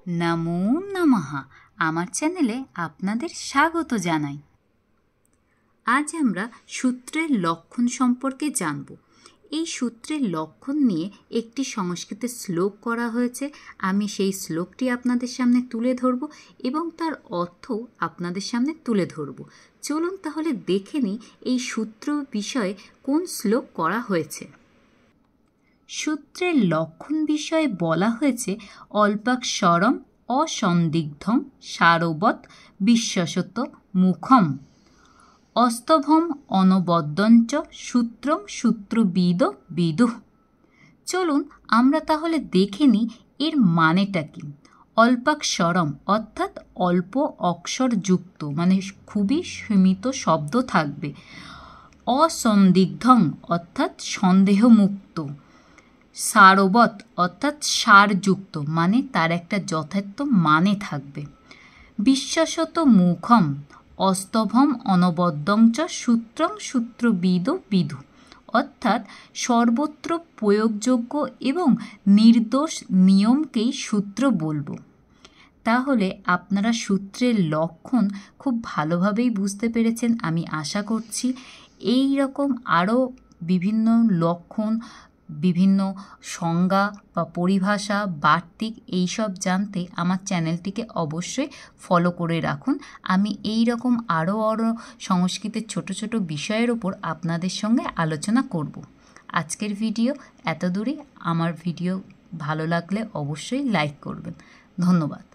নমো নমঃ। আমার চ্যানেলে আপনাদের স্বাগত জানাই। আজ আমরা সূত্রের লক্ষণ সম্পর্কে জানব। এই সূত্রের লক্ষণ নিয়ে একটি সংস্কৃতে শ্লোক করা হয়েছে। আমি সেই শ্লোকটি আপনাদের সামনে তুলে ধরব এবং তার অর্থ আপনাদের সামনে তুলে ধরব। চলুন তাহলে দেখে নিই এই সূত্র বিষয়ে কোন শ্লোক করা হয়েছে। সূত্রের লক্ষণ বিষয়ে বলা হয়েছে অল্পাক্ষরম অসন্দিগ্ধম সারবৎ বিশ্বসত মুখম অস্তভম অনবদ্যঞ্চ সূত্রম সূত্রবিদ বিদুঃ। চলুন আমরা তাহলে দেখে নিই এর মানেটা কি। অল্পাক্ষরম অর্থাৎ অল্প অক্ষরযুক্ত, মানে খুবই সীমিত শব্দ থাকবে। অসন্দিগ্ধং অর্থাৎ সন্দেহমুক্ত। সারবৎ অর্থাৎ সারযুক্ত, মানে তার একটা যথার্থ মানে থাকবে। বিশ্বাসত মুখম অস্তভম অনবদ্যঞ্চ সূত্রং সূত্রবিদ বিদু, অর্থাৎ সর্বত্র প্রয়োগযোগ্য এবং নির্দোষ নিয়মকেই সূত্র বলবো। তাহলে আপনারা সূত্রের লক্ষণ খুব ভালোভাবেই বুঝতে পেরেছেন আমি আশা করছি। এই রকম আরও বিভিন্ন লক্ষণ, বিভিন্ন সংজ্ঞা বা পরিভাষা, বার্তিক এইসব জানতে আমার চ্যানেলটিকে অবশ্যই ফলো করে রাখুন। আমি এই রকম আরও সংস্কৃতের ছোট ছোট বিষয়ের ওপর আপনাদের সঙ্গে আলোচনা করব। আজকের ভিডিও এত দূরই। আমার ভিডিও ভালো লাগলে অবশ্যই লাইক করবেন। ধন্যবাদ।